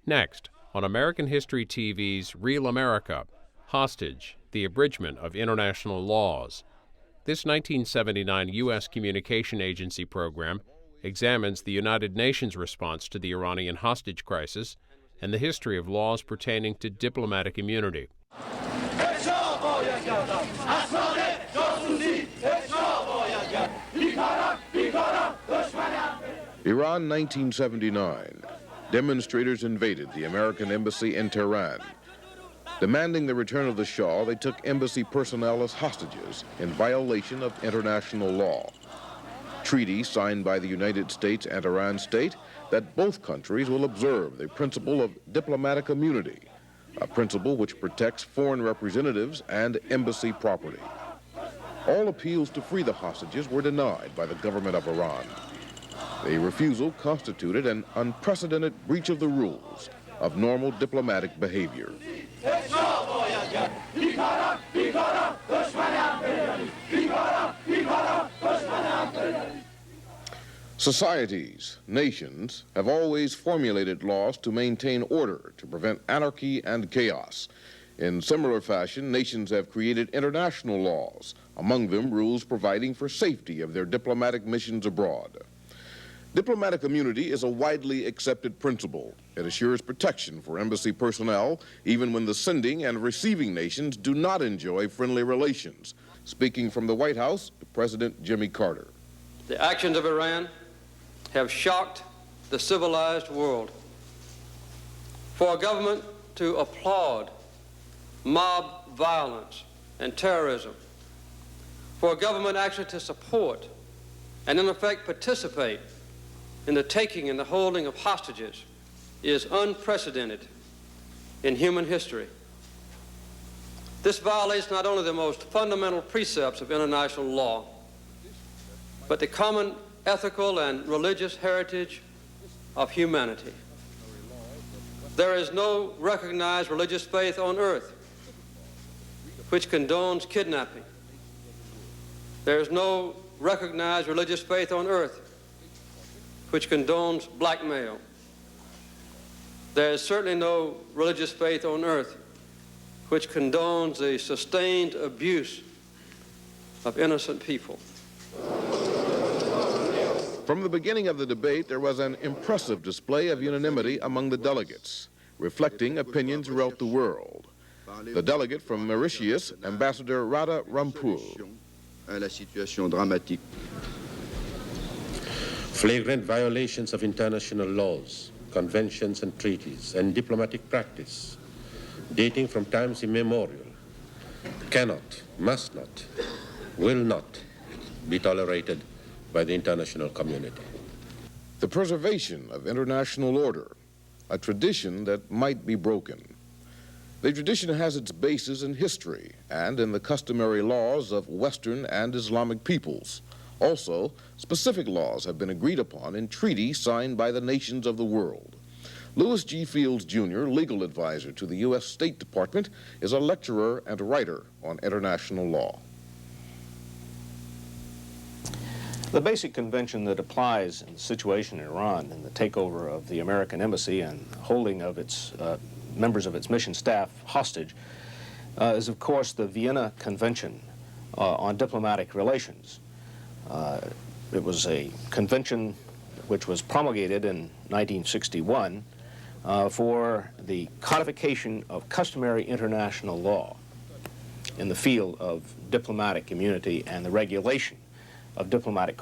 Next, on American History TV's Real America, Hostage, the Abridgment of International Laws. This 1979 U.S. Communication Agency program examines the United Nations response to the Iranian hostage crisis and the history of laws pertaining to diplomatic immunity. Iran, 1979. Demonstrators invaded the American embassy in Tehran. Demanding the return of the Shah, they took embassy personnel as hostages in violation of international law. Treaty signed by the United States and Iran state that both countries will observe the principle of diplomatic immunity, a principle which protects foreign representatives and embassy property. All appeals to free the hostages were denied by the government of Iran. The refusal constituted an unprecedented breach of the rules of normal diplomatic behavior. Societies, nations, have always formulated laws to maintain order, to prevent anarchy and chaos. In similar fashion, nations have created international laws, among them rules providing for safety of their diplomatic missions abroad. Diplomatic immunity is a widely accepted principle. It assures protection for embassy personnel, even when the sending and receiving nations do not enjoy friendly relations. Speaking from the White House, President Jimmy Carter. The actions of Iran have shocked the civilized world. For a government to applaud mob violence and terrorism, for a government actually to support and in effect participate in the taking and the holding of hostages is unprecedented in human history. This violates not only the most fundamental precepts of international law, but the common ethical and religious heritage of humanity. There is no recognized religious faith on earth which condones kidnapping. There is no recognized religious faith on earth which condones blackmail. There is certainly no religious faith on earth which condones the sustained abuse of innocent people. From the beginning of the debate, there was an impressive display of unanimity among the delegates, reflecting opinions throughout the world. The delegate from Mauritius, Ambassador Radha Rampur. Flagrant violations of international laws, conventions and treaties, and diplomatic practice, dating from times immemorial, cannot, must not, will not be tolerated by the international community. The preservation of international order, a tradition that might be broken. The tradition has its basis in history and in the customary laws of Western and Islamic peoples. Also, specific laws have been agreed upon in treaties signed by the nations of the world. Louis G. Fields, Jr., legal advisor to the U.S. State Department, is a lecturer and writer on international law. The basic convention that applies in the situation in Iran and the takeover of the American embassy and holding of its members of its mission staff hostage is, of course, the Vienna Convention on Diplomatic Relations. It was a convention which was promulgated in 1961 for the codification of customary international law in the field of diplomatic immunity and the regulation of diplomatic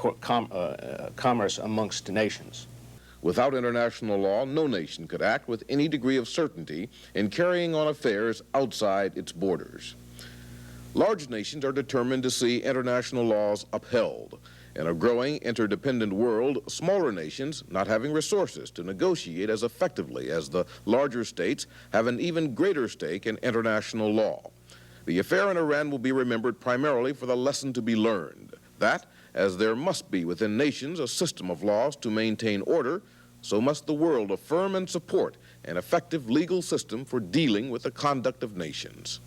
commerce amongst nations. Without international law, no nation could act with any degree of certainty in carrying on affairs outside its borders. Large nations are determined to see international laws upheld. In a growing, interdependent world, smaller nations, not having resources to negotiate as effectively as the larger states, have an even greater stake in international law. The affair in Iran will be remembered primarily for the lesson to be learned, that, as there must be within nations a system of laws to maintain order, so must the world affirm and support an effective legal system for dealing with the conduct of nations.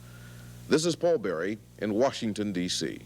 This is Paul Berry in Washington, D.C.